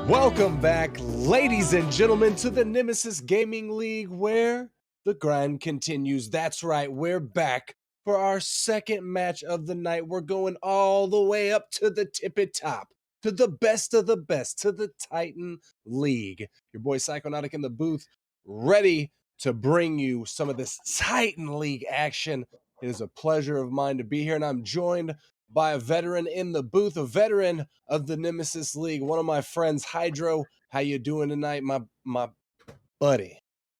Welcome back, ladies and gentlemen, to the Nemesis Gaming League, where the grind continues. That's right, we're back for our second match of the night. We're going all the way up to the tippy top, to the best of the best, to the Titan League. Your boy Psychonautic in the booth, ready to bring you some of this Titan League action. It is a pleasure of mine to be here, and I'm joined by a veteran in the booth, a veteran of the Nemesis League, one of my friends, Hydro. How you doing tonight, my buddy?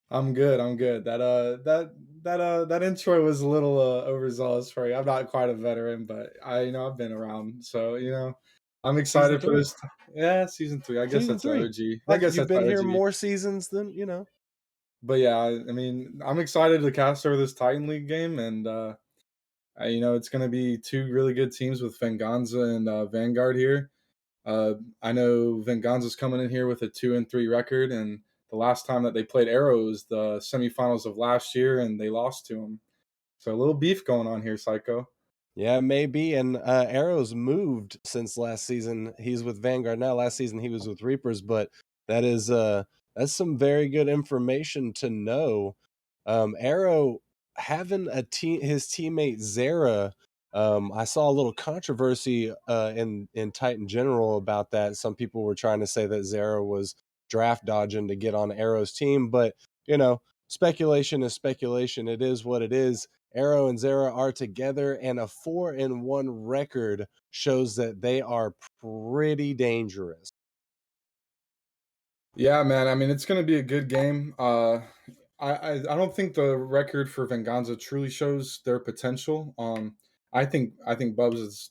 I'm good. I'm good. That intro was a little overzealous for you. I'm not quite a veteran, but I've been around, so I'm Season excited for 3. this. Yeah, season 3. I guess Season that's the 3. OG. I That's guess you've that's the been here OG. more seasons than. But yeah, I mean, I'm excited to cast over this Titan League game, and it's going to be two really good teams with Venganza and Vanguard here. I know Venganza's coming in here with a 2-3 record, and the last time that they played Arrow was the semifinals of last year, and they lost to them. So a little beef going on here, Psycho. Yeah, maybe. And Arrow's moved since last season. He's with Vanguard now. Last season he was with Reapers, but that is that's some very good information to know. Arrow having his teammate Zara. I saw a little controversy in Titan General about that. Some people were trying to say that Zara was draft dodging to get on Arrow's team, but speculation is speculation. It is what it is. Arrow and Zara are together, and a 4-1 record shows that they are pretty dangerous. Yeah, man. I mean, it's going to be a good game. I don't think the record for Venganza truly shows their potential. I think Bubs is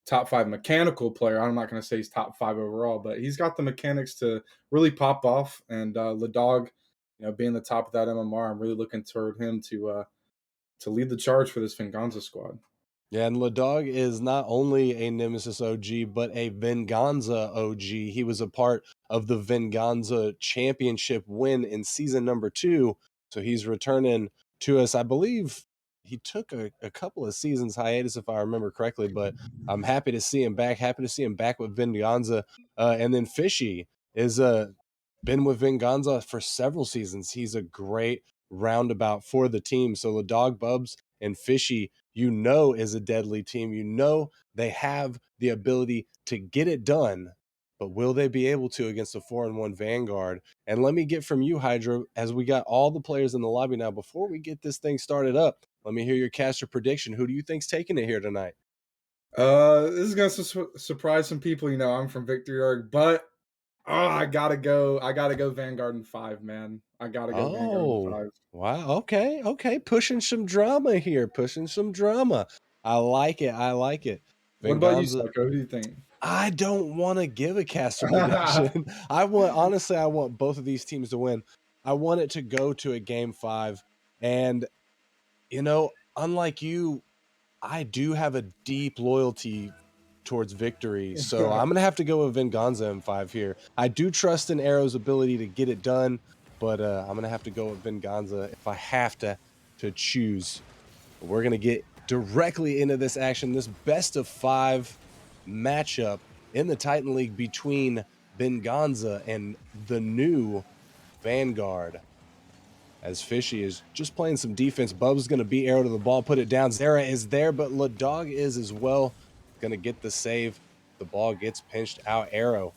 top 5 mechanical player. I'm not going to say he's top 5 overall, but he's got the mechanics to really pop off. And Ladog, being the top of that MMR, I'm really looking toward him to lead the charge for this Venganza squad. Yeah, and Ladog is not only a Nemesis OG, but a Venganza OG. He was a part of the Venganza championship win in season number 2. So he's returning to us. I believe he took a couple of seasons hiatus, if I remember correctly, but I'm happy to see him back. Happy to see him back with Venganza. And then Fishy is been with Venganza for several seasons. He's a great roundabout for the team. So Ladog, Bubs, and Fishy, is a deadly team. They have the ability to get it done, but will they be able to against a 4-1 Vanguard? And let me get from you, Hydra, as we got all the players in the lobby now. Before we get this thing started up, let me hear your caster prediction. Who do you think's taking it here tonight? This is gonna surprise some people. I'm from Victory Org, but I gotta go. I gotta go Vanguard in 5, man. I gotta go Vanguard in Oh, 5. wow. Okay. Pushing some drama here. Pushing some drama. I like it. I like it. What about you, Venganza. Psycho? Who do you think? I don't want to give a caster prediction. I want both of these teams to win. I want it to go to a game 5. And, unlike you, I do have a deep loyalty towards victory. So I'm going to have to go with Venganza in 5 here. I do trust in Arrow's ability to get it done, but I'm going to have to go with Venganza if I have to choose. But we're going to get directly into this action, this best of 5 matchup in the Titan League between Venganza and the new Vanguard. As Fishy is just playing some defense. Bub's going to beat Arrow to the ball, put it down. Zara is there, but Ladog is as well. Going to get the save. The ball gets pinched out. Arrow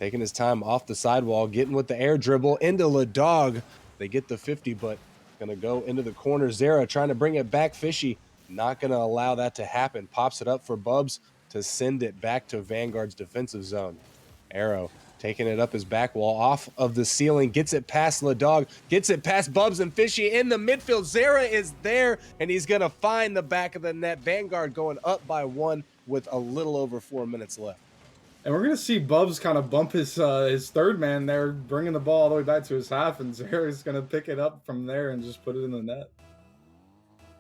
taking his time off the sidewall, getting with the air dribble into Ladog. They get the 50, but going to go into the corner. Zara trying to bring it back. Fishy not going to allow that to happen. Pops it up for Bubs to send it back to Vanguard's defensive zone. Arrow taking it up his back wall, off of the ceiling, gets it past Ladog, gets it past Bubs and Fishy in the midfield. Zara is there, and he's going to find the back of the net. Vanguard going up by 1 with a little over 4 minutes left. And we're gonna see Bubs kind of bump his third man there, bringing the ball all the way back to his half, and Zara's gonna pick it up from there and just put it in the net.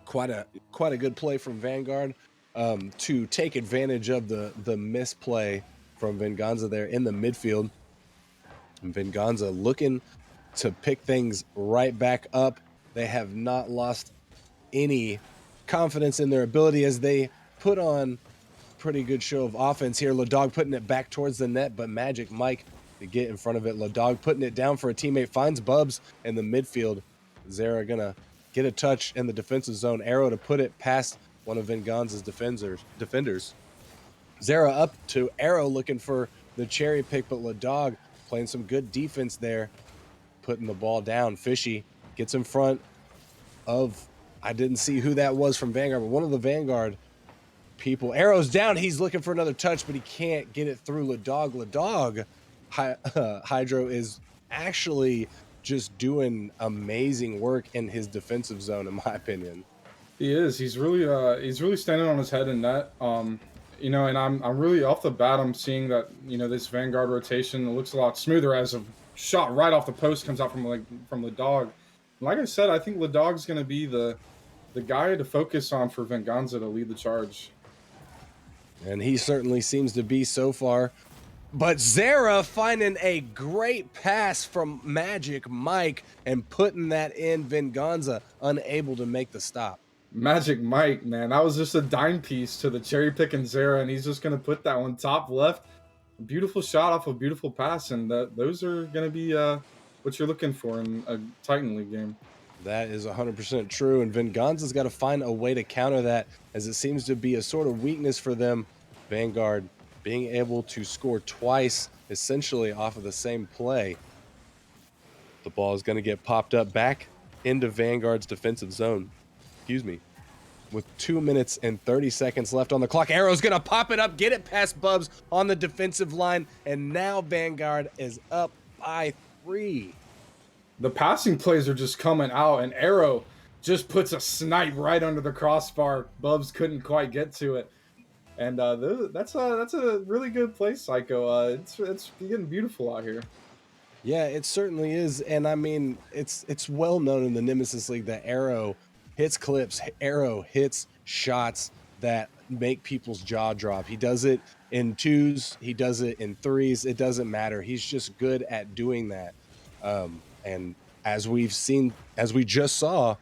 Quite a good play from Vanguard to take advantage of the misplay from Venganza there in the midfield. And Venganza looking to pick things right back up. They have not lost any confidence in their ability as they put on pretty good show of offense here. LaDog putting it back towards the net, but Magic Mike to get in front of it. LaDog putting it down for a teammate, finds Bubs in the midfield. Zara gonna get a touch in the defensive zone. Arrow to put it past one of Venganza's defenders. Zara up to Arrow looking for the cherry pick, but LaDog playing some good defense there, putting the ball down. Fishy gets in front of, I didn't see who that was from Vanguard, but one of the Vanguard people. Arrow's down. He's looking for another touch, but he can't get it through LaDog. LaDog, Hydro is actually just doing amazing work in his defensive zone, in my opinion. He is. He's really standing on his head in net. You know, and I'm really off the bat. I'm seeing that, you know, this Vanguard rotation looks a lot smoother as a shot right off the post comes out from LaDog. Like I said, I think LaDog's going to be the guy to focus on for Venganza to lead the charge. And he certainly seems to be so far. But Zara finding a great pass from Magic Mike and putting that in. Venganza unable to make the stop. Magic Mike, man, that was just a dime piece to the cherry pick and Zara, and he's just going to put that one top left. Beautiful shot off a beautiful pass, and those are going to be what you're looking for in a Titan League game. That is 100% true, and Venganza's got to find a way to counter that, as it seems to be a sort of weakness for them. Vanguard being able to score twice, essentially off of the same play. The ball is going to get popped up back into Vanguard's defensive zone. Excuse me. With 2 minutes and 30 seconds left on the clock, Arrow's going to pop it up, get it past Bubs on the defensive line, and now Vanguard is up by 3. The passing plays are just coming out, and Arrow just puts a snipe right under the crossbar. Bubs couldn't quite get to it. And that's a really good play, Psycho. It's getting beautiful out here. Yeah, it certainly is, and I mean, it's well known in the Nemesis League that Arrow hits clips, Arrow hits shots that make people's jaw drop. He does it in 2s, he does it in 3s. It doesn't matter. He's just good at doing that. And as we just saw,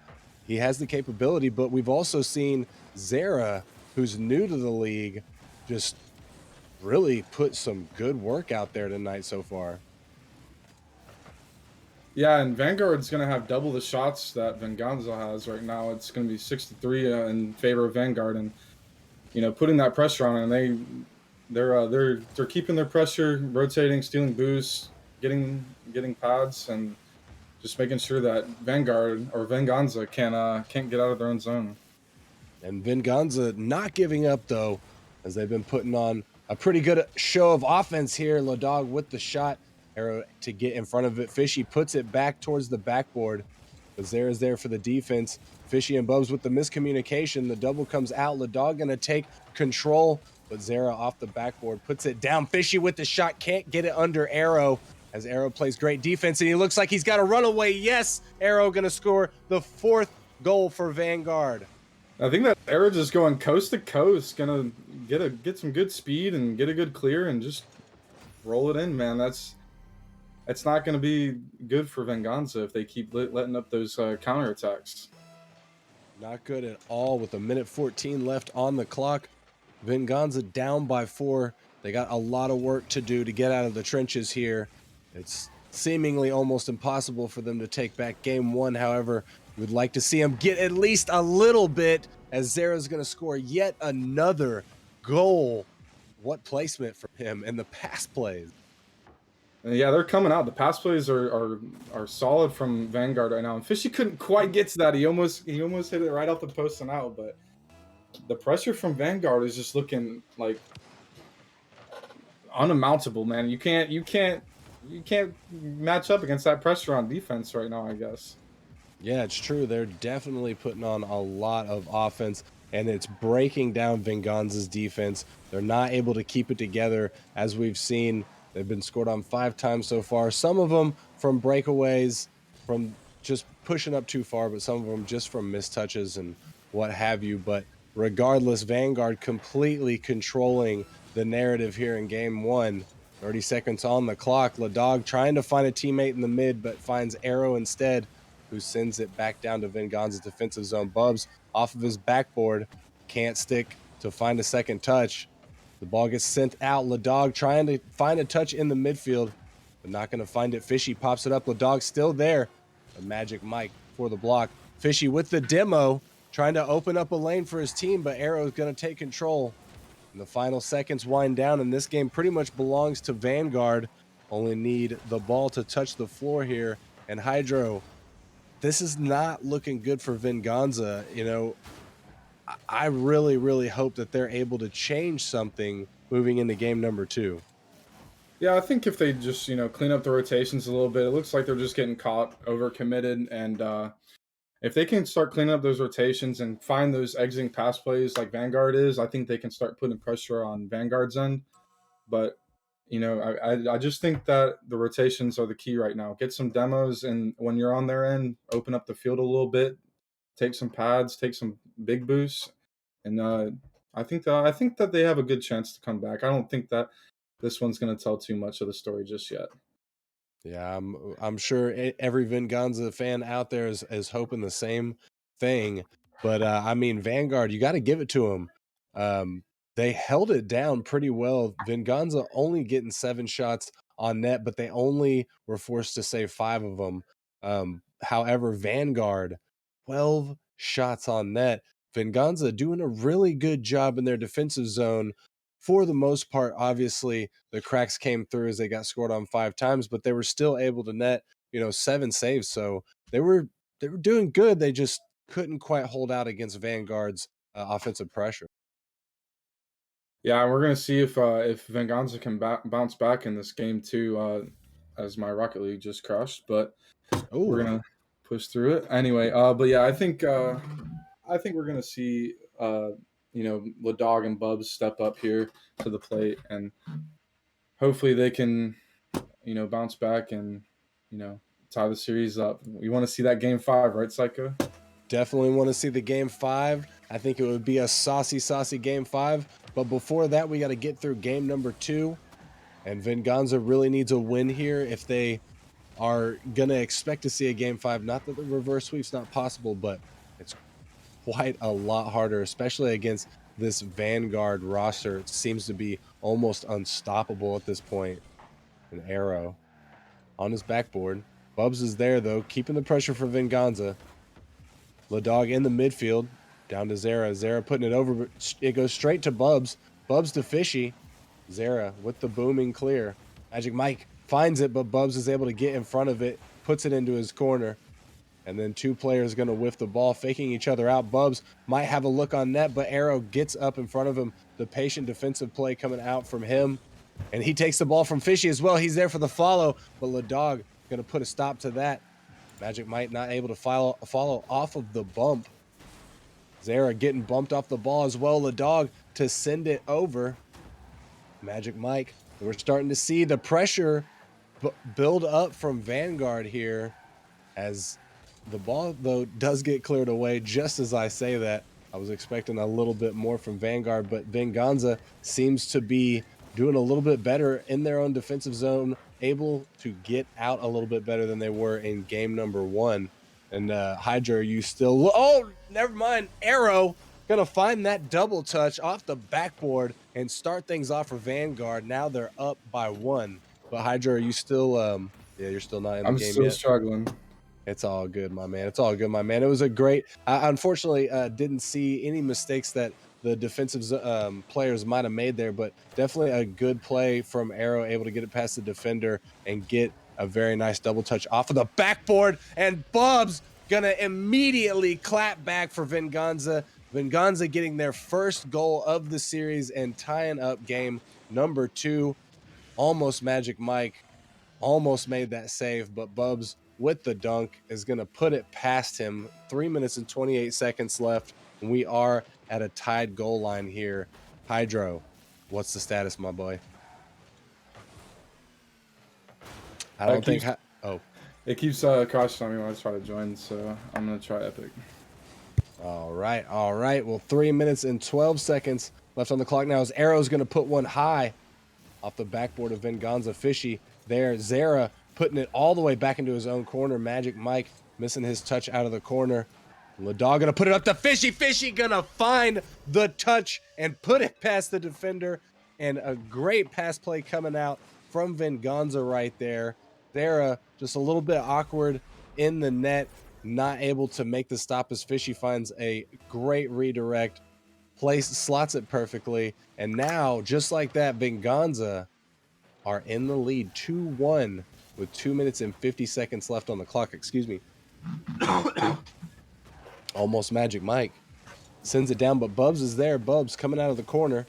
he has the capability. But we've also seen Zara, who's new to the league, just really put some good work out there tonight so far. Yeah, and Vanguard's going to have double the shots that Venganza has right now. It's going to be 6-3 in favor of Vanguard, and you know, putting that pressure on, and they're keeping their pressure, rotating, stealing boosts, getting pads, and just making sure that Vanguard or Venganza can't get out of their own zone. And Venganza not giving up, though, as they've been putting on a pretty good show of offense here. LaDog with the shot. Arrow to get in front of it. Fishy puts it back towards the backboard. But Zara's there for the defense. Fishy and Bubs with the miscommunication. The double comes out. LaDog going to take control. But Zara off the backboard puts it down. Fishy with the shot. Can't get it under Arrow. As Arrow plays great defense. And he looks like he's got a runaway. Yes, Arrow going to score the 4th goal for Vanguard. I think that Arrow just going coast to coast, gonna get some good speed and get a good clear and just roll it in, man. It's not going to be good for Venganza if they keep letting up those counterattacks. Not good at all with 1:14 left on the clock. Venganza down by 4. They got a lot of work to do to get out of the trenches here. It's seemingly almost impossible for them to take back game 1. However, we'd like to see them get at least a little bit, as Zara's going to score yet another goal. What placement for him and the pass plays. Yeah, they're coming out. The pass plays are solid from Vanguard right now. And Fishy couldn't quite get to that. He almost hit it right off the post and out. But the pressure from Vanguard is just looking like unamountable, man. You can't match up against that pressure on defense right now, I guess. Yeah, it's true. They're definitely putting on a lot of offense, and it's breaking down Venganza's defense. They're not able to keep it together, as we've seen. They've been scored on 5 times so far. Some of them from breakaways, from just pushing up too far, but some of them just from mistouches and what have you. But regardless, Vanguard completely controlling the narrative here in game 1. 30 seconds on the clock. LaDog trying to find a teammate in the mid, but finds Arrow instead, who sends it back down to Venganza's defensive zone. Bubs off of his backboard, can't stick to find a second touch. The ball gets sent out. Ladog trying to find a touch in the midfield, but not going to find it. Fishy pops it up. Ladog still there. But Magic Mike for the block. Fishy with the demo, trying to open up a lane for his team, but Arrow is going to take control. And the final seconds wind down, and this game pretty much belongs to Vanguard. Only need the ball to touch the floor here. And Hydro, this is not looking good for Venganza. You know, I really, really hope that they're able to change something moving into game number 2. Yeah, I think if they just clean up the rotations a little bit, it looks like they're just getting caught overcommitted, and if they can start cleaning up those rotations and find those exiting pass plays like Vanguard is, I think they can start putting pressure on Vanguard's end. But I just think that the rotations are the key right now. Get some demos, and when you're on their end, open up the field a little bit, take some pads, take some big boosts, and I think that they have a good chance to come back. I don't think that this one's going to tell too much of the story just yet. Yeah, I'm sure every Venganza fan out there is hoping the same thing. But I mean, Vanguard, you got to give it to them. They held it down pretty well. Venganza only getting 7 shots on net, but they only were forced to save 5 of them. However, Vanguard, 12 shots on net. Venganza doing a really good job in their defensive zone. For the most part, obviously, the cracks came through as they got scored on 5 times, but they were still able to net, 7 saves. So they were doing good. They just couldn't quite hold out against Vanguard's offensive pressure. Yeah, we're gonna see if Venganza can bounce back in this game too. As my Rocket League just crushed, but we're Oh, gonna push through it anyway. But yeah, I think we're gonna see Ladog and Bubs step up here to the plate, and hopefully they can bounce back and you know tie the series up. We want to see that game 5, right, Psycho? definitely want to see the game 5. I think it would be a saucy game 5. But before that, we got to get through game number 2. And Venganza really needs a win here if they are going to expect to see a game 5. Not that the reverse sweep's not possible, but it's quite a lot harder, especially against this Vanguard roster. It seems to be almost unstoppable at this point. An Arrow on his backboard. Bubs is there, though, keeping the pressure for Venganza. Ladog in the midfield, down to Zara. Zara putting it over, but it goes straight to Bubs. Bubs to Fishy. Zara with the booming clear. Magic Mike finds it, but Bubs is able to get in front of it, puts it into his corner. And then 2 players going to whiff the ball, faking each other out. Bubs might have a look on net, but Arrow gets up in front of him. The patient defensive play coming out from him. And he takes the ball from Fishy as well. He's there for the follow, but Ladog going to put a stop to that. Magic Mike not able to follow off of the bump. Zara getting bumped off the ball as well. Ladog to send it over. Magic Mike. We're starting to see the pressure build up from Vanguard here as the ball, though, does get cleared away. Just as I say that, I was expecting a little bit more from Vanguard, but Venganza seems to be doing a little bit better in their own defensive zone, able to get out a little bit better than they were in game number 1. And Hydra, you still... Oh, never mind. Arrow going to find that double touch off the backboard and start things off for Vanguard. Now they're up by 1. But Hydra, are you still... yeah, you're still not in the I'm game still yet? struggling. It's all good, my man. It's all good, my man. It was a great... I unfortunately didn't see any mistakes that the defensive players might have made there, but definitely a good play from Arrow, able to get it past the defender and get a very nice double touch off of the backboard. And Bubs gonna immediately clap back for Venganza. Venganza getting their first goal of the series and tying up game number 2. Almost Magic Mike. Almost made that save, but Bubs with the dunk is going to put it past him. 3 minutes and 28 seconds left, and we are at a tied goal line here. Hydro, what's the status, my boy? I don't think... Oh, It keeps crashing on me when I try to join, so I'm gonna try Epic. all right. Well, 3 minutes and 12 seconds left on the clock now as Arrow's going to put one high off the backboard of Venganza. Fishy there. Zara putting it all the way back into his own corner. Magic Mike missing his touch out of the corner. Ladog gonna put it up to Fishy. Fishy gonna find the touch and put it past the defender. and a great pass play coming out from Venganza right there. Zera just a little bit awkward in the net, not able to make the stop as Fishy finds a great redirect, slots it perfectly, and now just like that, Venganza are in the lead 2-1 with 2 minutes and 50 seconds left on the clock. Excuse me. Almost Magic Mike sends it down, but Bubs is there. Bubs coming out of the corner.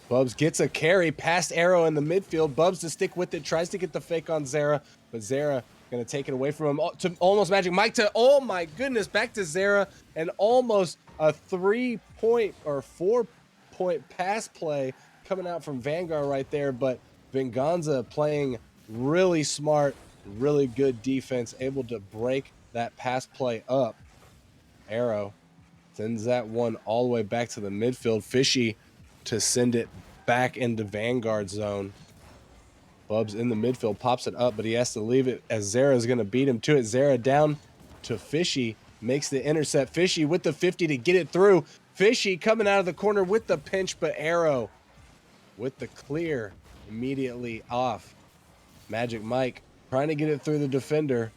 Bubs gets a carry past Arrow in the midfield. Bubs to stick with it, tries to get the fake on Zera, but Zera going to take it away from him to almost Magic Mike to, oh my goodness, back to Zera, and almost a 3-point or 4-point pass play coming out from Vanguard right there, but Venganza playing really smart, really good defense, able to break that pass play up. Arrow sends that one all the way back to the midfield. Fishy to send it back into Vanguard zone. Bubs in the midfield pops it up, but he has to leave it as Zera is going to beat him to it. Zera down to Fishy, makes the intercept. Fishy with the 50 to get it through. Fishy coming out of the corner with the pinch, but Arrow with the clear immediately off. Magic Mike trying to get it through the defender.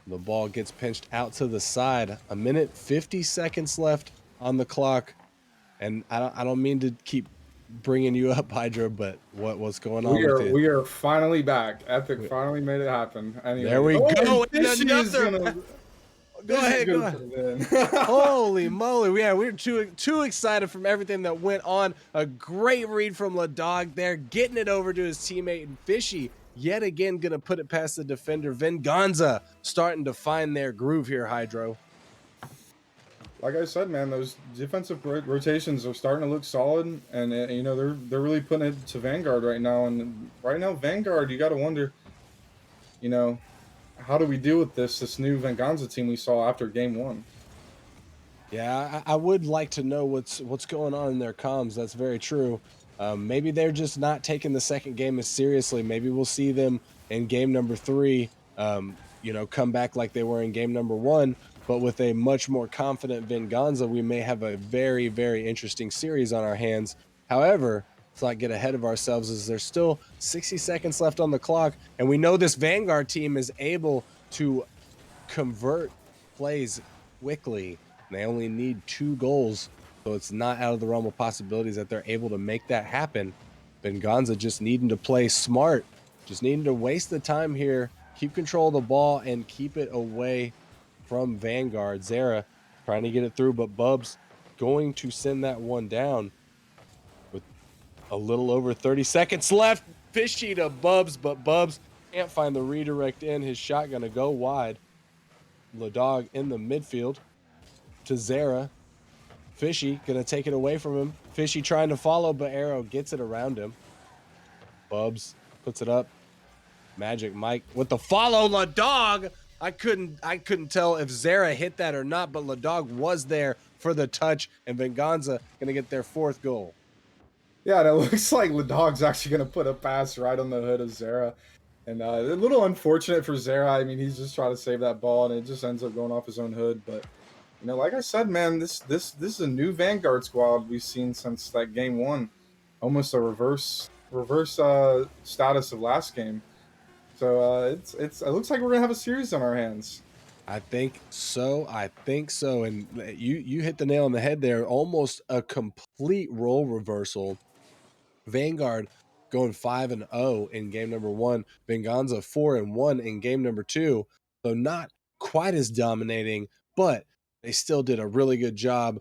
The ball gets pinched out to the side. 1 minute 50 seconds left on the clock. And I don't mean to keep bringing you up, Hydra, but what's going on with it? We are finally back. Epic finally made it happen. Anyway, there we go. Another. Go ahead. Holy moly! Yeah, we were too excited from everything that went on. A great read from LaDog there, getting it over to his teammate, and Fishy yet again gonna put it past the defender. Venganza starting to find their groove here, Hydro. Like I said, man, those defensive rotations are starting to look solid, and you know they're really putting it to Vanguard right now. And right now, Vanguard, you got to wonder, you know, how do we deal with this new Venganza team we saw after game 1? Yeah, I would like to know what's going on in their comms. That's very true. Maybe they're just not taking the second game as seriously. Maybe we'll see them in game number 3, come back like they were in game number 1, but with a much more confident Venganza, we may have a very, very interesting series on our hands. However, let's not get ahead of ourselves as there's still 60 seconds left on the clock, and we know this Vanguard team is able to convert plays quickly. They only need 2 goals, so it's not out of the realm of possibilities that they're able to make that happen. Venganza just needing to play smart, just needing to waste the time here, keep control of the ball, and keep it away from Vanguard. Zera trying to get it through, but Bubs going to send that one down with a little over 30 seconds left. Fishy to Bubs, but Bubs can't find the redirect in. His shot going to go wide. LaDog in the midfield to Zera. Fishy going to take it away from him. Fishy trying to follow, but Arrow gets it around him. Bubs puts it up. Magic Mike with the follow. LaDog. I couldn't tell if Zera hit that or not, but LaDog was there for the touch, and Venganza going to get their 4th goal. Yeah, and it looks like LaDog's actually going to put a pass right on the hood of Zera. And a little unfortunate for Zera. I mean, he's just trying to save that ball, and it just ends up going off his own hood. But, you know, like I said, man, this is a new Vanguard squad we've seen since that game 1. Almost a reverse status of last game. So it looks like we're gonna have a series on our hands. I think so. And you hit the nail on the head there. Almost a complete role reversal. Vanguard going 5-0 in game number 1. Venganza 4-1 in game number 2. So not quite as dominating, but they still did a really good job.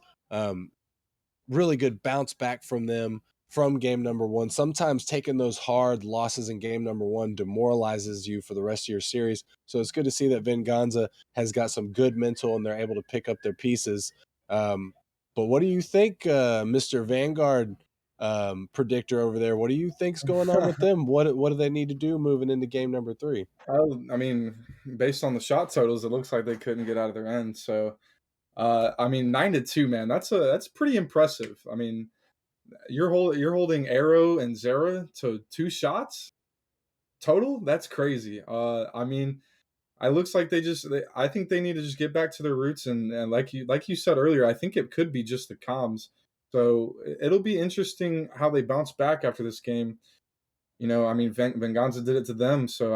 Really good bounce back from them from game number 1. Sometimes taking those hard losses in game number 1 demoralizes you for the rest of your series. So it's good to see that Venganza has got some good mental and they're able to pick up their pieces. But what do you think, Mr. Vanguard predictor over there? What do you think's going on with them? What do they need to do moving into game number 3? I mean, based on the shot totals, it looks like they couldn't get out of their end. So, I mean, 9-2, man, that's pretty impressive. I mean, you're holding Arrow and Zera to 2 shots total. That's crazy. I mean, it looks like I think they need to just get back to their roots and like you said earlier, I think it could be just the comms. So it'll be interesting how they bounce back after this game. I mean, Venganza did it to them, so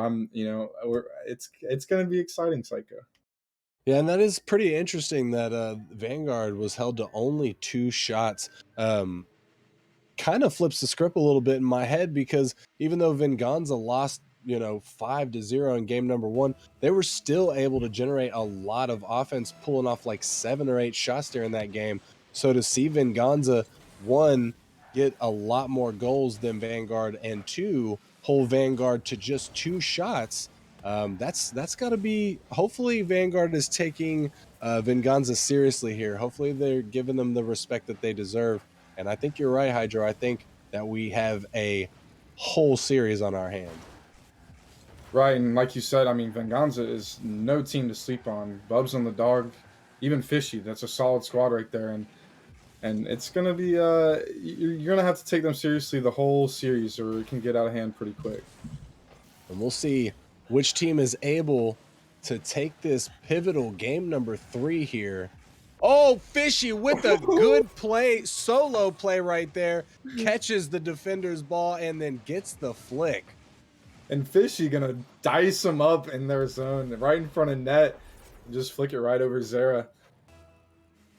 it's going to be exciting, Psycho. Yeah, and that is pretty interesting that Vanguard was held to only 2 shots. Kind of flips the script a little bit in my head because even though Venganza lost, 5-0 in game number 1, they were still able to generate a lot of offense, pulling off like 7 or 8 shots during that game. So to see Venganza, one, get a lot more goals than Vanguard, and two, hold Vanguard to just 2 shots, that's got to be. Hopefully, Vanguard is taking Venganza seriously here. Hopefully, they're giving them the respect that they deserve. And I think you're right, Hydro. I think that we have a whole series on our hands. Right, and like you said, I mean, Venganza is no team to sleep on. Bubs on the dog, even Fishy. That's a solid squad right there, and it's gonna be you're gonna have to take them seriously the whole series, or it can get out of hand pretty quick. And we'll see which team is able to take this pivotal game number 3 here. Oh, Fishy with a good play, solo play right there, catches the defender's ball and then gets the flick. And Fishy gonna dice them up in their zone right in front of net, and just flick it right over Zera.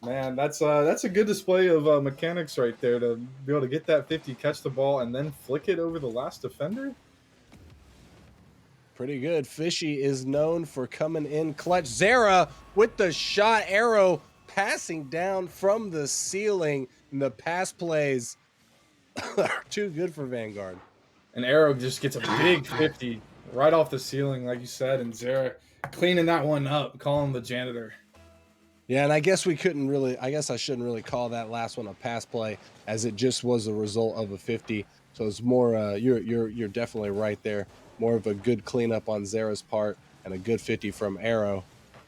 Man, that's a good display of mechanics right there to be able to get that 50, catch the ball, and then flick it over the last defender. Pretty good. Fishy is known for coming in clutch. Zera with the shot, arrow passing down from the ceiling. And the pass plays are too good for Vanguard. And Arrow just gets a big 50 right off the ceiling, like you said, and Zera cleaning that one up, calling the janitor. Yeah, and I guess I shouldn't really call that last one a pass play, as it just was a result of a 50. So it's more you're definitely right there. More of a good cleanup on Zera's part and a good 50 from Arrow.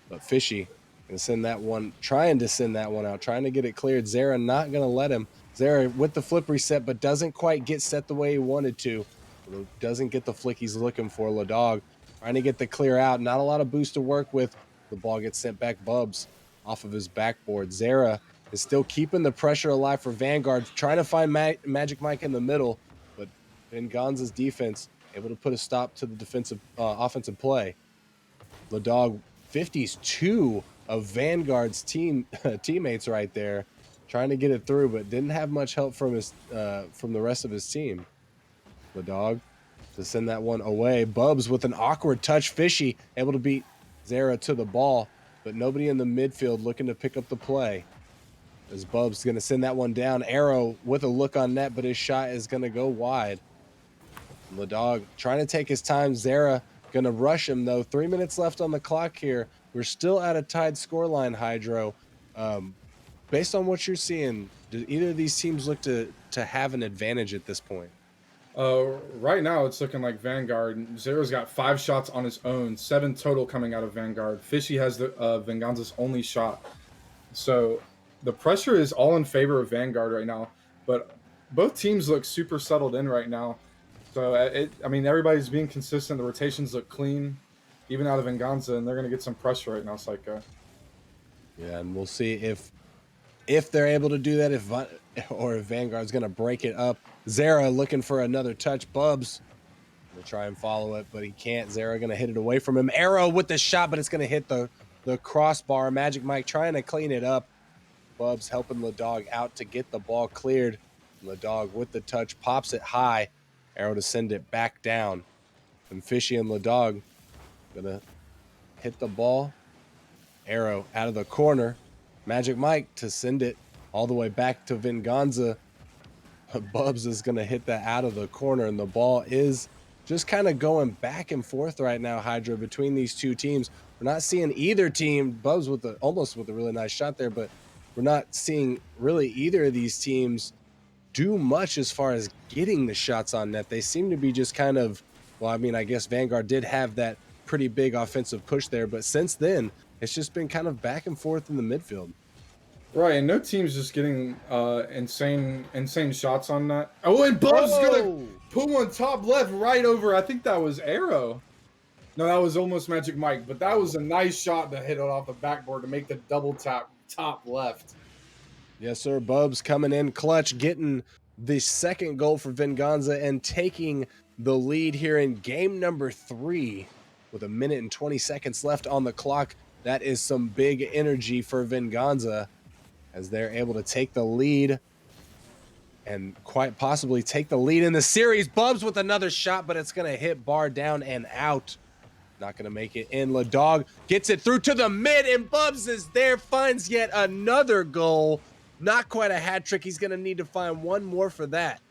But Fishy trying to send that one out, trying to get it cleared. Zera not gonna let him. Zera with the flip reset, but doesn't quite get set the way he wanted to. Doesn't get the flick he's looking for. Ladog trying to get the clear out. Not a lot of boost to work with. The ball gets sent back. Bubs off of his backboard. Zera is still keeping the pressure alive for Vanguard, trying to find Magic Mike in the middle, but Venganza's defense able to put a stop to the defensive offensive play. The dog 50s 2 of Vanguard's teammates right there, trying to get it through, but didn't have much help from the rest of his team. The dog to send that one away. Bubs with an awkward touch. Fishy able to beat Zera to the ball, but nobody in the midfield looking to pick up the play. As Bubs going to send that one down. Arrow with a look on net, but his shot is going to go wide. The dog trying to take his time. Zera going to rush him, though. 3 minutes left on the clock here. We're still at a tied scoreline, Hydro. Based on what you're seeing, do either of these teams look to have an advantage at this point? Right now, it's looking like Vanguard. Zera's got 5 shots on his own, 7 total coming out of Vanguard. Fishy has the Venganza's only shot. So the pressure is all in favor of Vanguard right now. But both teams look super settled in right now. So, everybody's being consistent. The rotations look clean, even out of Venganza, and they're going to get some pressure right now, Psycho. Yeah, and we'll see if they're able to do that, if Vanguard's going to break it up. Zera looking for another touch. Bubs going to try and follow it, but he can't. Zera going to hit it away from him. Arrow with the shot, but it's going to hit the crossbar. Magic Mike trying to clean it up. Bubs helping Ladog out to get the ball cleared. Ladog with the touch, pops it high. Arrow to send it back down. And Fishy and Ladog going to hit the ball. Arrow out of the corner. Magic Mike to send it all the way back to Venganza. Bubs is going to hit that out of the corner, and the ball is just kind of going back and forth right now, Hydra, between these two teams. We're not seeing either team. Bubs almost with a really nice shot there, but we're not seeing really either of these teams do much as far as getting the shots on net. They seem to be just kind of, I guess Vanguard did have that pretty big offensive push there, but since then, it's just been kind of back and forth in the midfield. Right, and no team's just getting insane shots on that. Oh, and Bubs gonna put one top left right over. I think that was Arrow. No, that was almost Magic Mike, but that was a nice shot to hit it off the backboard to make the double tap top left. Yes, sir. Bubs coming in clutch, getting the second goal for Venganza and taking the lead here in game number 3 with 1 minute and 20 seconds left on the clock. That is some big energy for Venganza as they're able to take the lead and quite possibly take the lead in the series. Bubs with another shot, but it's going to hit bar down and out. Not going to make it in. Dog gets it through to the mid, and Bubs is there, finds yet another goal. Not quite a hat trick. He's going to need to find one more for that.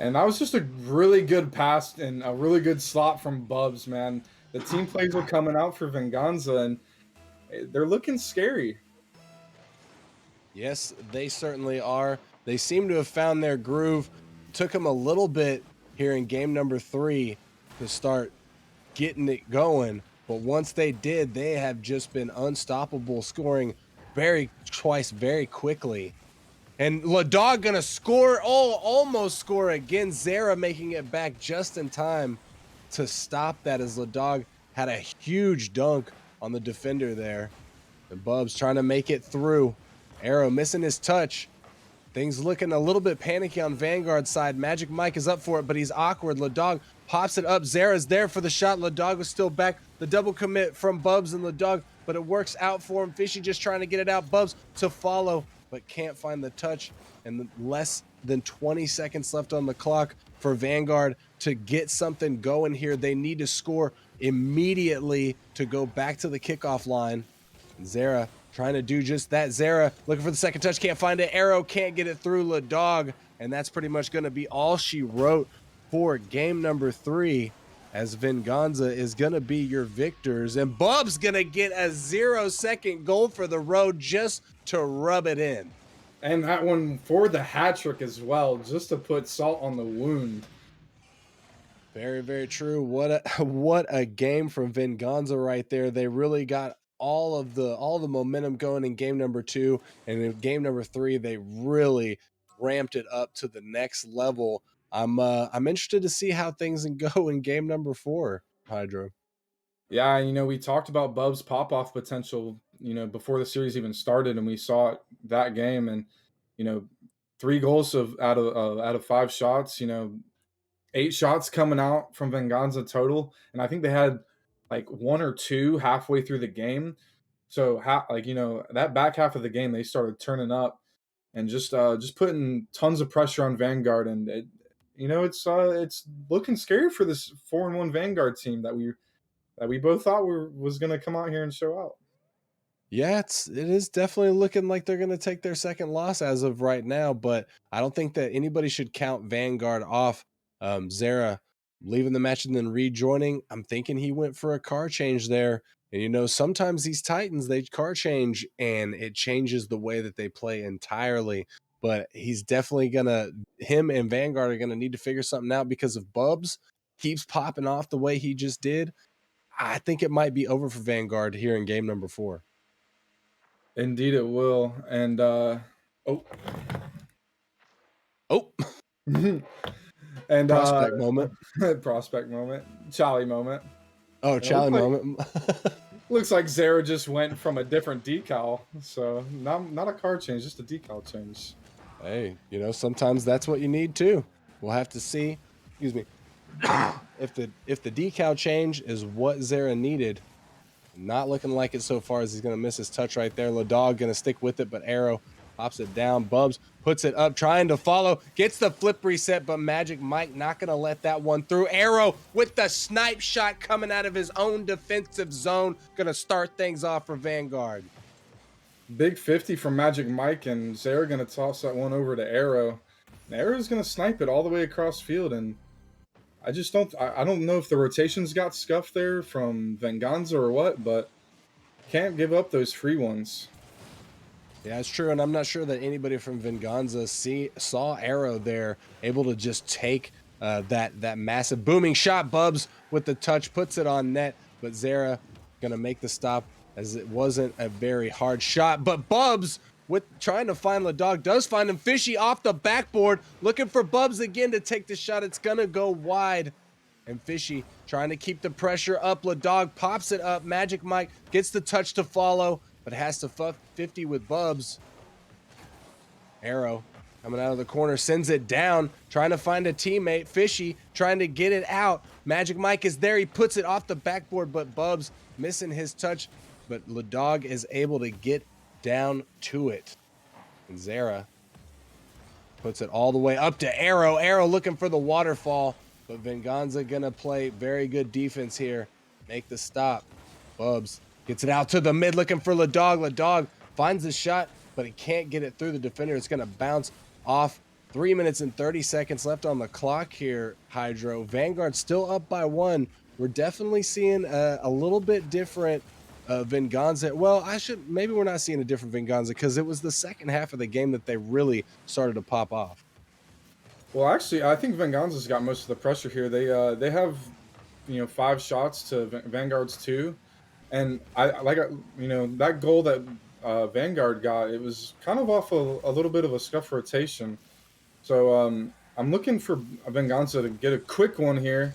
And that was just a really good pass and a really good slot from Bubs, man. The team plays are coming out for Venganza, and they're looking scary. Yes, they certainly are. They seem to have found their groove. Took them a little bit here in game number 3 to start getting it going. But once they did, they have just been unstoppable, scoring twice very quickly. And Dog gonna score, almost score again. Zara making it back just in time to stop that as Dog had a huge dunk on the defender there. And Bubs trying to make it through. Arrow missing his touch. Things looking a little bit panicky on Vanguard's side. Magic Mike is up for it, but he's awkward. Dog pops it up. Zara's there for the shot. Dog was still back. The double commit from Bubs and Dog, but it works out for him. Fishy just trying to get it out. Bubs to follow, but can't find the touch. And less than 20 seconds left on the clock for Vanguard to get something going here. They need to score immediately to go back to the kickoff line. Zara trying to do just that. Zara looking for the second touch, can't find it. Arrow can't get it through Dog, and that's pretty much going to be all she wrote for game number 3, as Venganza is going to be your victors. And Bub's going to get a 0-second goal for the road just to rub it in. And that one for the hat trick as well, just to put salt on the wound. Very, very true. What a game from Venganza right there. They really got all the momentum going in game number 2, and in game number 3 they really ramped it up to the next level. I'm interested to see how things go in game number 4, Hydro. Yeah, we talked about Bub's pop-off potential, before the series even started, and we saw it that game. And 3 goals out of 5 shots. 8 shots coming out from Venganza total, and I think they had like 1 or 2 halfway through the game. So that back half of the game they started turning up and just putting tons of pressure on Vanguard, and it's looking scary for this 4-1 Vanguard team that we both thought was going to come out here and show out. Yeah, it is definitely looking like they're going to take their second loss as of right now, but I don't think that anybody should count Vanguard off. Zara leaving the match and then rejoining. I'm thinking he went for a car change there. And sometimes these Titans, they car change and it changes the way that they play entirely. But he's definitely him and Vanguard are gonna need to figure something out, because if Bubs keeps popping off the way he just did, I think it might be over for Vanguard here in game number 4. Indeed, it will. And oh, Oh, and prospect moment. prospect moment, Charlie moment. Oh, Charlie moment. Looks like Zara just went from a different decal, so not a car change, just a decal change. Hey, sometimes that's what you need too. We'll have to see. Excuse me. if the decal change is what Zara needed, not looking like it so far, as he's going to miss his touch right there. Dog going to stick with it, but Arrow pops it down. Bubs puts it up, trying to follow, gets the flip reset, but Magic Mike not going to let that one through. Arrow with the snipe shot coming out of his own defensive zone, going to start things off for Vanguard. Big 50 from Magic Mike, and Zara going to toss that one over to Arrow. And Arrow's going to snipe it all the way across field, and I don't know if the rotations got scuffed there from Venganza or what, but can't give up those free ones. Yeah, it's true, and I'm not sure that anybody from Venganza saw Arrow there, able to just take that massive booming shot. Bubs with the touch puts it on net, but Zara gonna make the stop, as it wasn't a very hard shot. But Bubs, with trying to find Dog, does find him. Fishy off the backboard, looking for Bubs again to take the shot. It's gonna go wide. And Fishy trying to keep the pressure up. Dog pops it up. Magic Mike gets the touch to follow, but has to fuck 50 with Bubs. Arrow coming out of the corner, sends it down, trying to find a teammate. Fishy trying to get it out. Magic Mike is there. He puts it off the backboard, but Bubs missing his touch. But Ladog is able to get down to it. And Zara puts it all the way up to Arrow. Arrow looking for the waterfall, but Venganza gonna play very good defense here. Make the stop. Bubs gets it out to the mid, looking for Ladog. Ladog finds the shot, but he can't get it through the defender. It's gonna bounce off. 3 minutes and 30 seconds left on the clock here, Hydro. Vanguard still up by 1. We're definitely seeing a little bit different Venganza. Well, maybe we're not seeing a different Venganza because it was the second half of the game that they really started to pop off. Well, actually, I think Venganza's got most of the pressure here. They have 5 shots to Vanguard's 2, and that goal that Vanguard got. It was kind of off a little bit of a scuff rotation. So I'm looking for Venganza to get a quick one here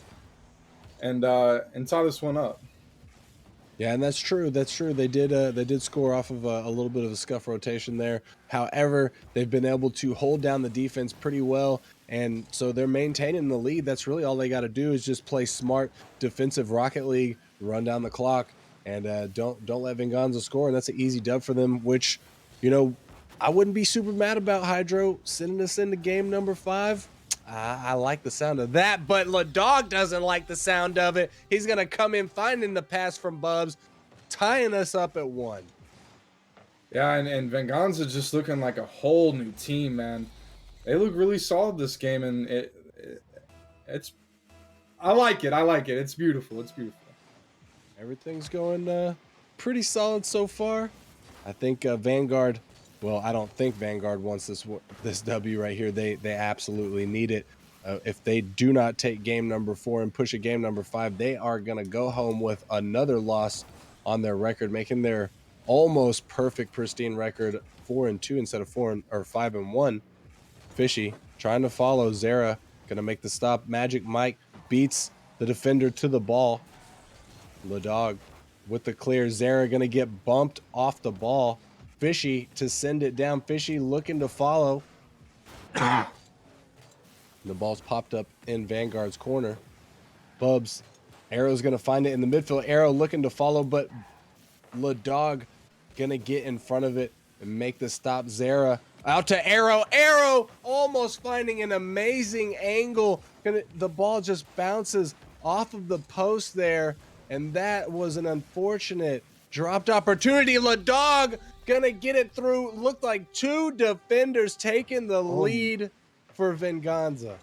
and tie this one up. Yeah, and that's true. That's true. They did score off of a little bit of a scuff rotation there. However, they've been able to hold down the defense pretty well, and so they're maintaining the lead. That's really all they got to do is just play smart defensive Rocket League, run down the clock, and don't let Venganza score. And that's an easy dub for them. Which, I wouldn't be super mad about Hydro sending us into game number 5. I like the sound of that, but Ladog doesn't like the sound of it. He's going to come in finding the pass from Bubs, tying us up at 1. Yeah, and Venganza just looking like a whole new team, man. They look really solid this game, and it's I like it. I like it. It's beautiful. It's beautiful. Everything's going pretty solid so far. I think Vanguard. Well, I don't think Vanguard wants this W right here. They absolutely need it. If they do not take game number 4 and push a game number 5, they are going to go home with another loss on their record, making their almost perfect pristine record 4-2 instead of 5-1. Fishy trying to follow. Zara going to make the stop. Magic Mike beats the defender to the ball. Ladog with the clear. Zara going to get bumped off the ball. Fishy to send it down. Fishy looking to follow. The ball's popped up in Vanguard's corner. Bubs. Arrow's going to find it in the midfield. Arrow looking to follow, but Ladog going to get in front of it and make the stop. Zara out to Arrow. Arrow almost finding an amazing angle. The ball just bounces off of the post there, and that was an unfortunate dropped opportunity. Ladog gonna get it through. Looked like 2 defenders taking the lead for Venganza.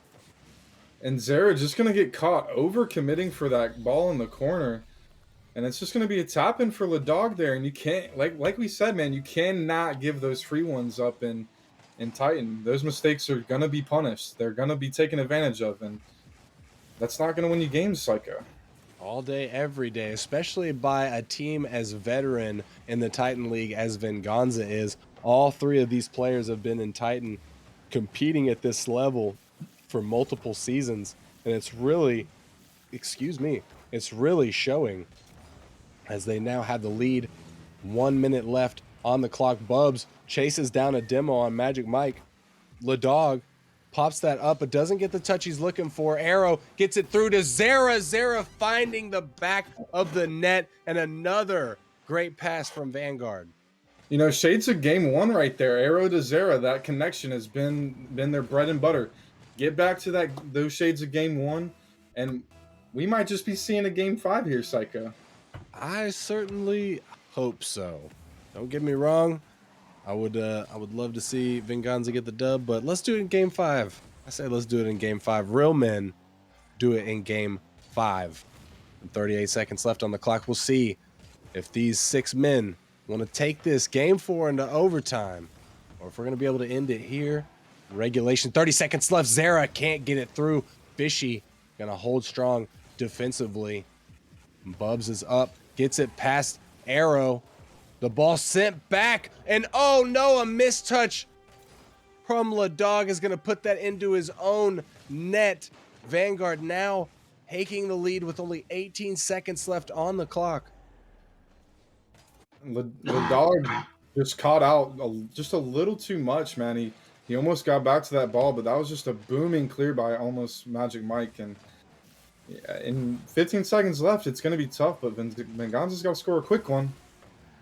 And Zara just gonna get caught over committing for that ball in the corner. And it's just gonna be a tap in for Ladog there. And you can't like we said, man, you cannot give those free ones up in Titan. Those mistakes are gonna be punished. They're gonna be taken advantage of, and that's not gonna win you games, Psycho. All day, every day, especially by a team as veteran in the Titan League as Venganza is. All 3 of these players have been in Titan competing at this level for multiple seasons. And it's really showing as they now have the lead. 1 minute left on the clock. Bubs chases down a demo on Magic Mike. Ladog pops that up, but doesn't get the touch he's looking for. Arrow gets it through to Zara. Zara finding the back of the net, and another great pass from Vanguard. Shades of game 1 right there. Arrow to Zara. That connection has been their bread and butter. Get back to those shades of game 1, and we might just be seeing a game 5 here, Psycho. I certainly hope so. Don't get me wrong. I would love to see Venganza get the dub, but let's do it in game 5. I say let's do it in game 5. Real men do it in game 5. 38 seconds left on the clock. We'll see if these 6 men want to take this game 4 into overtime, or if we're going to be able to end it here. Regulation. 30 seconds left. Zara can't get it through. Fishy going to hold strong defensively. Bubs is up. Gets it past Arrow. The ball sent back, and oh no, a mistouch from Ladog is going to put that into his own net. Vanguard now taking the lead with only 18 seconds left on the clock. Ladog just caught out just a little too much, man. He almost got back to that ball, but that was just a booming clear by almost Magic Mike. And yeah, in 15 seconds left, it's going to be tough, but Venganza's got to score a quick one.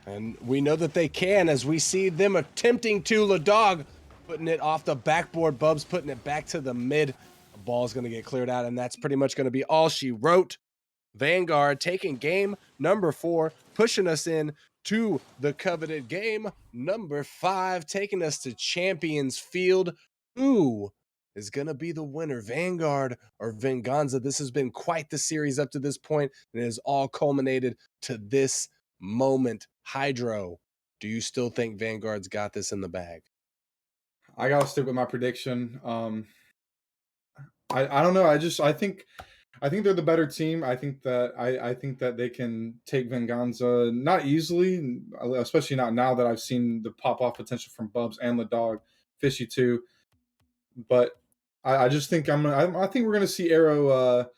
And we know that they can, as we see them attempting to. Ladog putting it off the backboard. Bubs putting it back to the mid. The ball's going to get cleared out, and that's pretty much going to be all she wrote. Vanguard taking game number 4, pushing us in to the coveted game number 5, taking us to Champions Field. Who is going to be the winner, Vanguard or Venganza? This has been quite the series up to this point, and it has all culminated to this moment. Hydro, do you still think Vanguard's got this in the bag? I got to stick with my prediction. I don't know. I think they're the better team. I think that they can take Venganza not easily, especially not now that I've seen the pop off potential from Bubs and the dog, Fishy too. But I just think I think we're gonna see Arrow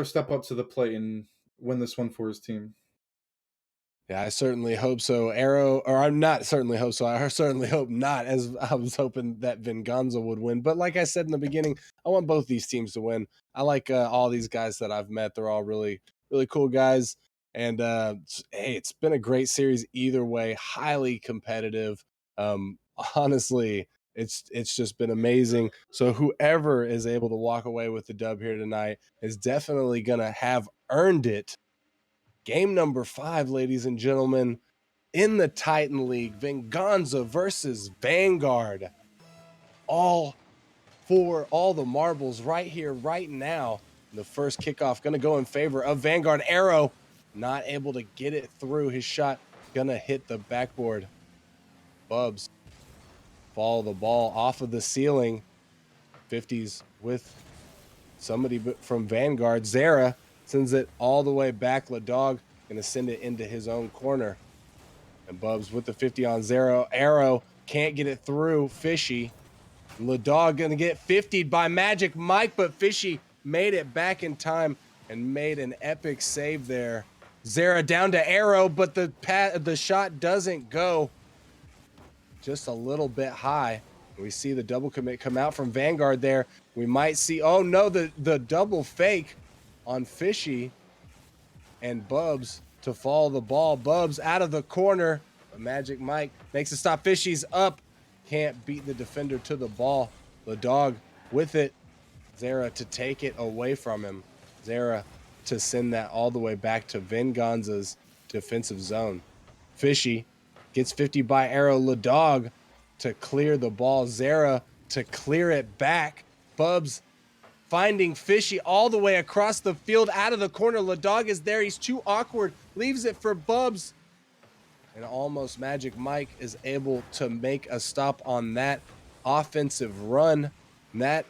step up to the plate and win this one for his team. Yeah, I certainly hope so. Arrow, or I'm not certainly hope so. I certainly hope not, as I was hoping that Venganza would win. But like I said in the beginning, I want both these teams to win. I like all these guys that I've met. They're all really, really cool guys. And hey, it's been a great series either way. Highly competitive. Honestly, it's just been amazing. So whoever is able to walk away with the dub here tonight is definitely gonna have earned it. Game number 5, ladies and gentlemen, in the Titan League, Venganza versus Vanguard. All the marbles right here, right now. The first kickoff going to go in favor of Vanguard. Arrow not able to get it through. His shot going to hit the backboard. Bubs follow the ball off of the ceiling. 50s with somebody from Vanguard. Zara sends it all the way back. Ladog going to send it into his own corner. And Bubs with the 50 on Zara. Arrow can't get it through. Fishy. Ladog going to get 50'd by Magic Mike, but Fishy made it back in time and made an epic save there. Zara down to Arrow, but the shot doesn't go. Just a little bit high. We see the double commit come out from Vanguard there. We might see, oh no, the double fake on Fishy and Bubs to follow the ball. Bubs out of the corner. Magic Mike makes a stop. Fishy's up. Can't beat the defender to the ball. The dog with it. Zara to take it away from him. Zara to send that all the way back to Venganza's defensive zone. Fishy gets 50 by Arrow. Ladog to clear the ball. Zara to clear it back. Bubs finding Fishy all the way across the field out of the corner. Ladog is there. He's too awkward. Leaves it for Bubs. And almost Magic Mike is able to make a stop on that offensive run. And that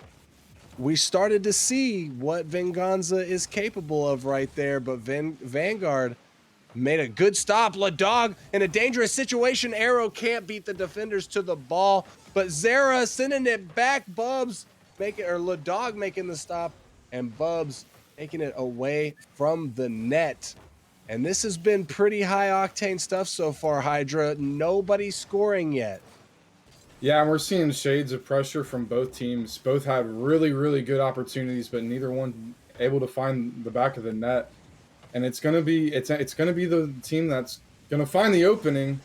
we started to see what Venganza is capable of right there. But Vanguard made a good stop. Ladog in a dangerous situation. Arrow can't beat the defenders to the ball. But Zara sending it back. Bubs Ladog making the stop. And Bubs taking it away from the net. And this has been pretty high octane stuff so far, Hydra. Nobody scoring yet. Yeah, and we're seeing shades of pressure from both teams. Both had really, really good opportunities, but neither one able to find the back of the net. And it's gonna be the team that's gonna find the opening.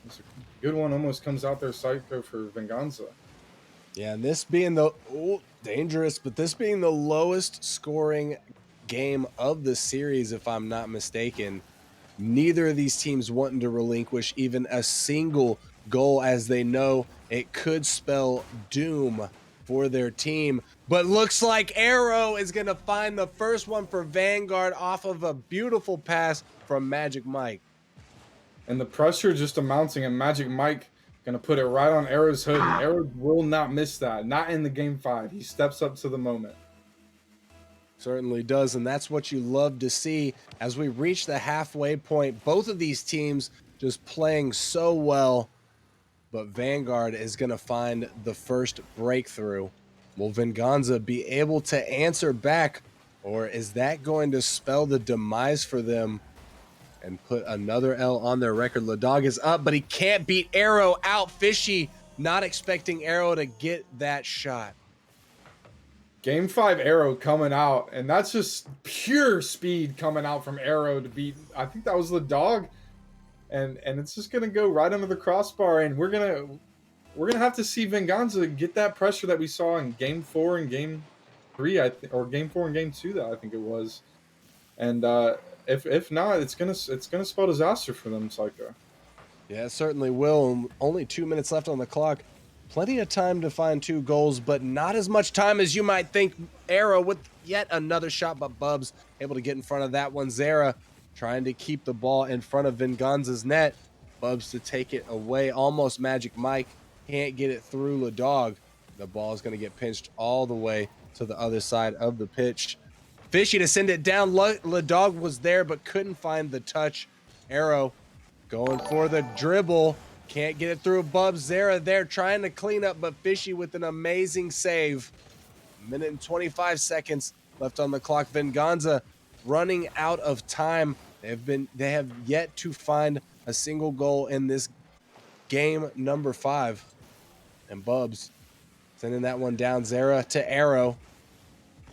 It's a good one. Almost comes out there psycho for Venganza. Yeah, and this being dangerous, but this being the lowest scoring game of the series, if I'm not mistaken. Neither of these teams wanting to relinquish even a single goal, as they know it could spell doom for their team. But looks like Arrow is going to find the first one for Vanguard off of a beautiful pass from Magic Mike. And the pressure just amounting, and Magic Mike going to put it right on Arrow's hood. And Arrow will not miss that. Not in the game 5. He steps up to the moment. Certainly does, and that's what you love to see as we reach the halfway point. Both of these teams just playing so well, but Vanguard is going to find the first breakthrough. Will Venganza be able to answer back, or is that going to spell the demise for them and put another L on their record? Ladog is up, but he can't beat Arrow out. Fishy not expecting Arrow to get that shot. Game 5 Arrow coming out, and that's just pure speed coming out from Arrow to beat. I think that was the dog, and it's just gonna go right under the crossbar, and we're gonna have to see Venganza get that pressure that we saw in Game 4 and Game 3, or Game 4 and Game 2, that I think it was. And if not, it's gonna spell disaster for them, Psycho. Yeah, it certainly will. Only 2 minutes left on the clock. Plenty of time to find 2 goals, but not as much time as you might think. Arrow with yet another shot, but Bubs able to get in front of that one. Zara trying to keep the ball in front of Venganza's net. Bubs to take it away. Almost Magic Mike. Can't get it through Ladog. The ball is going to get pinched all the way to the other side of the pitch. Fishy to send it down. Ladog was there, but couldn't find the touch. Arrow going for the dribble. Can't get it through. Bubs. Zara there trying to clean up, but Fishy with an amazing save. 1:25 left on the clock. Venganza running out of time. They have yet to find a single goal in this game number 5. And Bubs sending that one down. Zara to Arrow.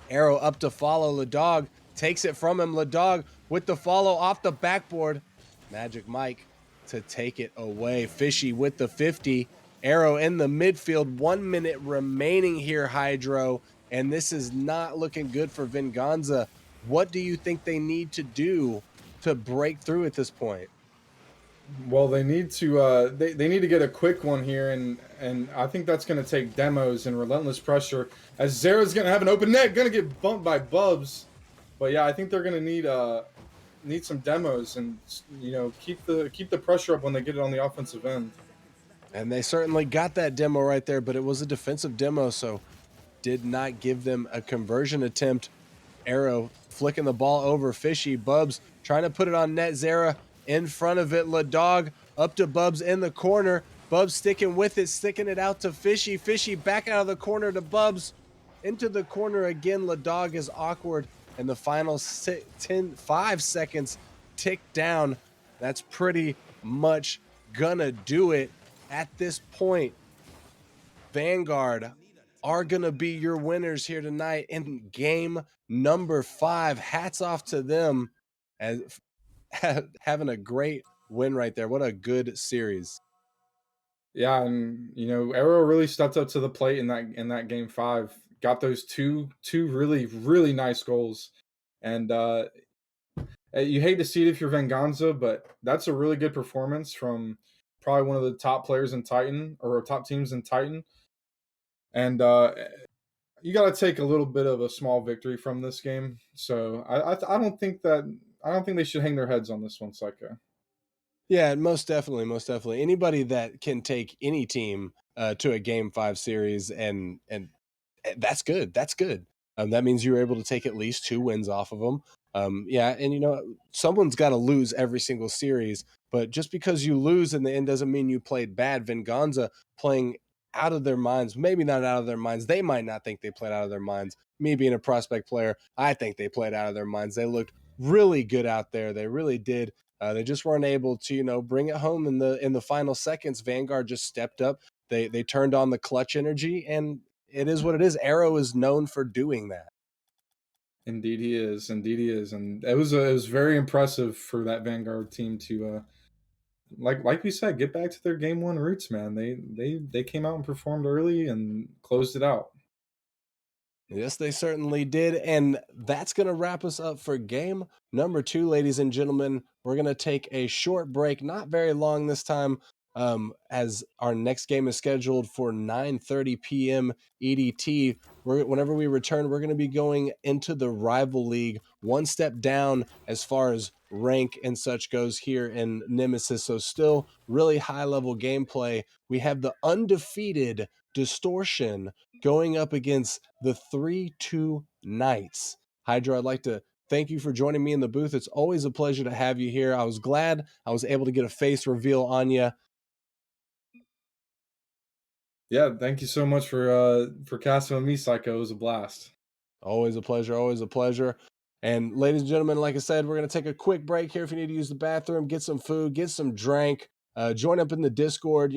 Arrow up to follow. Ladog takes it from him. Ladog with the follow off the backboard. Magic Mike to take it away. Fishy with the 50. Arrow in the midfield. 1 minute remaining here, Hydro. And this is not looking good for Venganza. What do you think they need to do to break through at this point? Well, they need to they need to get a quick one here, and I think that's going to take demos and relentless pressure. As Zara's going to have an open net, going to get bumped by Bubs. But yeah, I think they're going to need some demos, and keep the pressure up when they get it on the offensive end. And they certainly got that demo right there, but it was a defensive demo, so did not give them a conversion attempt. Arrow flicking the ball over. Fishy. Bubs trying to put it on net. Zara in front of it. Ladog up to Bubs in the corner. Bubs sticking with it, sticking it out to Fishy. Fishy back out of the corner to Bubs. Into the corner again. Ladog is awkward, and the final 5 seconds tick down. That's pretty much gonna do it at this point. Vanguard are going to be your winners here tonight in game number 5. Hats off to them as having a great win right there. What a good series. Yeah, and Arrow really stepped up to the plate in that Game 5. Got those two really really nice goals, and you hate to see it if you're Venganza, but that's a really good performance from probably one of the top players in Titan, or top teams in Titan. And you got to take a little bit of a small victory from this game. So I don't think they should hang their heads on this one, Psycho. Yeah, most definitely, most definitely. Anybody that can take any team to a game 5 series and that's good. That's good. That means you were able to take at least 2 wins off of them. Yeah, and someone's got to lose every single series, but just because you lose in the end doesn't mean you played bad. Venganza playing out of their minds, maybe not out of their minds. They might not think they played out of their minds. Me being a prospect player, I think they played out of their minds. They looked really good out there. They really did. They just weren't able to, bring it home in the final seconds. Vanguard just stepped up. They turned on the clutch energy, and it is what it is. Arrow is known for doing that. Indeed he is. Indeed he is. And it was very impressive for that Vanguard team to like we said, get back to their game 1 roots, man. They came out and performed early and closed it out. Yes, they certainly did. And that's going to wrap us up for game number 2, ladies and gentlemen. We're going to take a short break, not very long this time, as our next game is scheduled for 9:30 p.m. EDT. Whenever we return, we're going to be going into the rival league, one step down as far as rank and such goes here in Nemesis. So still really high level gameplay. We have the undefeated Distortion going up against the 3-2 Knights. Hydra, I'd like to thank you for joining me in the booth. It's always a pleasure to have you here. I was glad I was able to get a face reveal on you. Yeah, thank you so much for casting with me, Psycho. It was a blast. Always a pleasure. Always a pleasure. And ladies and gentlemen, like I said, we're going to take a quick break here. If you need to use the bathroom, get some food, get some drink, Join up in the Discord,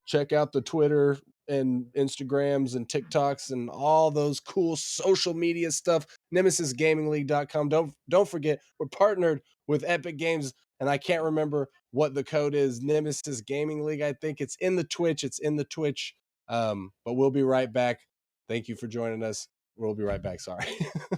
check out the Twitter and Instagrams and TikToks and all those cool social media stuff. NemesisGamingLeague.com. Don't forget, we're partnered with Epic Games, and I can't remember what the code is. Nemesis Gaming League. I think it's in the Twitch. But we'll be right back. Thank you for joining us. We'll be right back. Sorry.